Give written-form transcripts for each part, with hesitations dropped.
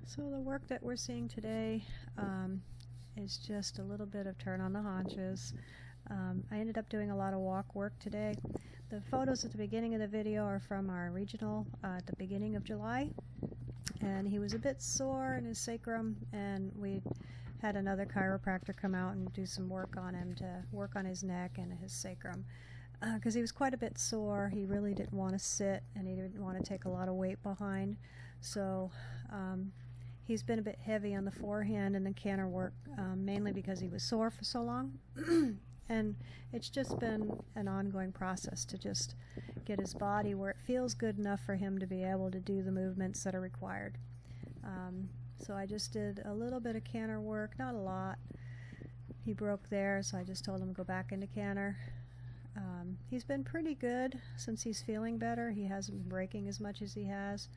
So the work that we're seeing today is just a little bit of turn on the haunches. I ended up doing a lot of walk work today. The photos at the beginning of the video are from our regional at the beginning of July, and he was a bit sore in his sacrum, and we had another chiropractor come out and do some work on him to work on his neck and his sacrum because he was quite a bit sore. He really didn't want to sit, and he didn't want to take a lot of weight behind, so he's been a bit heavy on the forehand and the canter work, mainly because he was sore for so long. And it's just been an ongoing process to just get his body where it feels good enough for him to be able to do the movements that are required. So I just did a little bit of canter work, not a lot. He broke there, so I just told him to go back into canter. He's been pretty good since he's feeling better. He hasn't been breaking as much as he has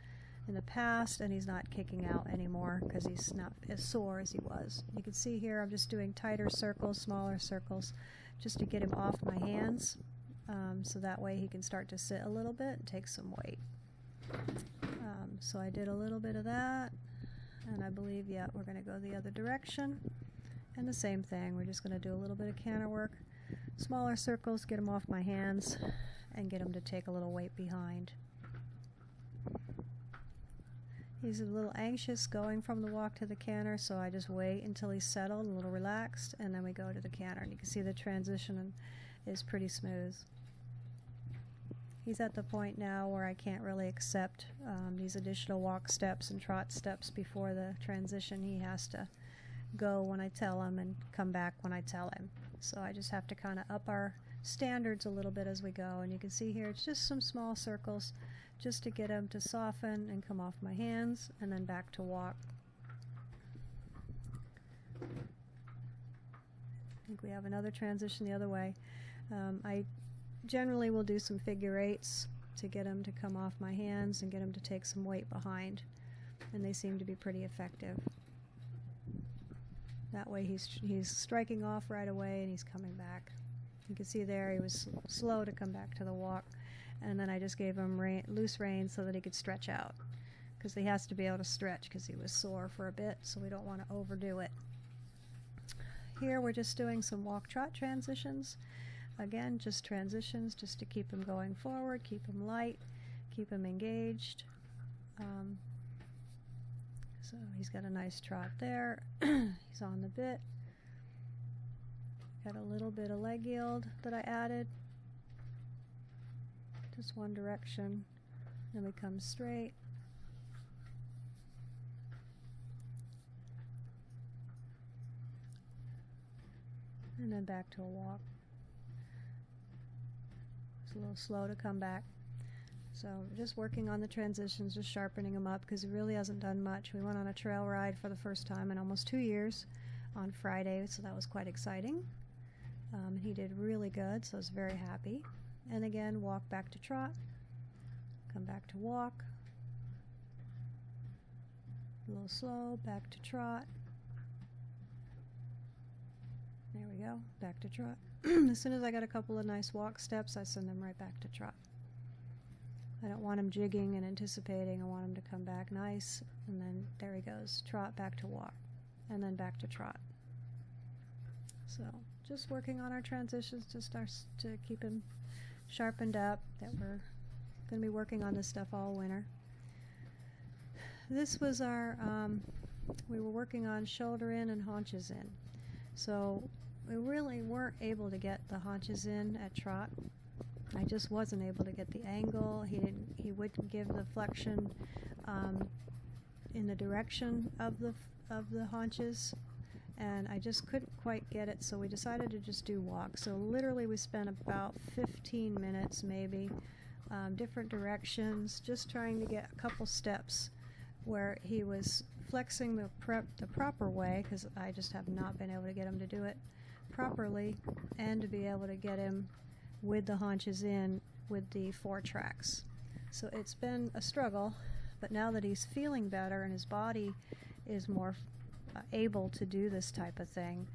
in the past, and he's not kicking out anymore because he's not as sore as he was. You can see here I'm just doing tighter circles, smaller circles, just to get him off my hands, so that way he can start to sit a little bit and take some weight. So I did a little bit of that, and I believe, yeah, we're going to go the other direction, and the same thing. We're just going to do a little bit of canter work, smaller circles, get him off my hands, and get him to take a little weight behind. He's a little anxious going from the walk to the canter, so I just wait until he's settled, a little relaxed, and then we go to the canter. And you can see the transition is pretty smooth. He's at the point now where I can't really accept these additional walk steps and trot steps before the transition. He has to go when I tell him and come back when I tell him. So I just have to kind of up our standards a little bit as we go. And you can see here it's just some small circles just to get him to soften and come off my hands, and then back to walk. I think we have another transition the other way. I generally will do some figure eights to get him to come off my hands and get him to take some weight behind, and they seem to be pretty effective. That way he's striking off right away and he's coming back. You can see there he was slow to come back to the walk, and then I just gave him loose rein so that he could stretch out, because he has to be able to stretch because he was sore for a bit, so we don't want to overdo it. Here we're just doing some walk-trot transitions. Again, just transitions just to keep him going forward, keep him light, keep him engaged. So he's got a nice trot there. He's on the bit. Got a little bit of leg yield that I added. Just one direction. Then we come straight. And then back to a walk. It's a little slow to come back. So just working on the transitions, just sharpening them up, because he really hasn't done much. We went on a trail ride for the first time in almost 2 years on Friday, so that was quite exciting. He did really good, so I was very happy. And again, walk back to trot, come back to walk, a little slow, back to trot. There we go, back to trot. As soon as I got a couple of nice walk steps, I send him right back to trot. I don't want him jigging and anticipating. I want him to come back nice, and then there he goes, trot, back to walk, and then back to trot. So just working on our transitions to keep him sharpened up, that we're going to be working on this stuff all winter. This was our, we were working on shoulder in and haunches in. So we really weren't able to get the haunches in at trot. I just wasn't able to get the angle. He wouldn't give the flexion in the direction of the haunches, and I just couldn't quite get it, so we decided to just do walk. So literally we spent about 15 minutes maybe, different directions, just trying to get a couple steps where he was flexing the proper way, because I just have not been able to get him to do it properly, and to be able to get him with the haunches in with the 4 tracks. So it's been a struggle, but now that he's feeling better and his body is more able to do this type of thing,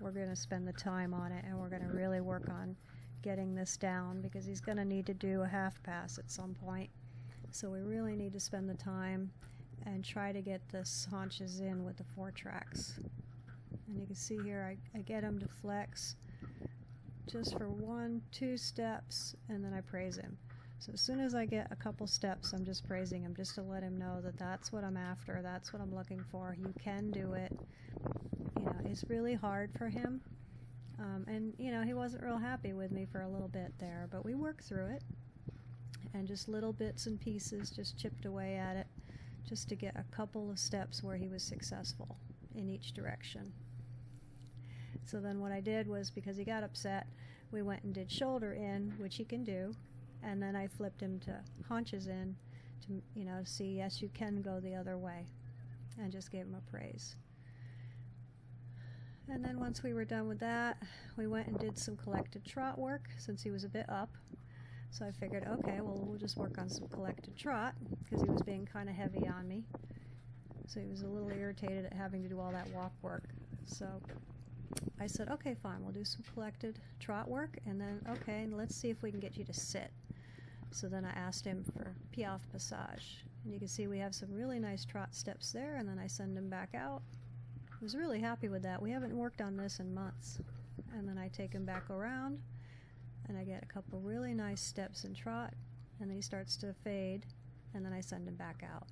we're going to spend the time on it, and we're going to really work on getting this down, because he's going to need to do a half pass at some point. So we really need to spend the time and try to get the haunches in with the 4 tracks. And you can see here I get him to flex just for 1-2 steps, and then I praise him. So as soon as I get a couple steps, I'm just praising him, just to let him know that that's what I'm after, that's what I'm looking for. You can do it. You know, it's really hard for him. And, you know, he wasn't real happy with me for a little bit there, but we worked through it. And just little bits and pieces, just chipped away at it, just to get a couple of steps where he was successful in each direction. So then what I did was, because he got upset, we went and did shoulder in, which he can do, and then I flipped him to haunches in to, you know, see, yes, you can go the other way, and just gave him a praise. And then once we were done with that, we went and did some collected trot work, since he was a bit up. So I figured, okay, well, we'll just work on some collected trot, because he was being kind of heavy on me. So he was a little irritated at having to do all that walk work. So I said, okay, fine, we'll do some collected trot work, and then, okay, let's see if we can get you to sit. So then I asked him for piaffe passage. And you can see we have some really nice trot steps there, and then I send him back out. I was really happy with that. We haven't worked on this in months. And then I take him back around, and I get a couple really nice steps in trot, and then he starts to fade, and then I send him back out.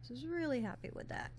So I was really happy with that.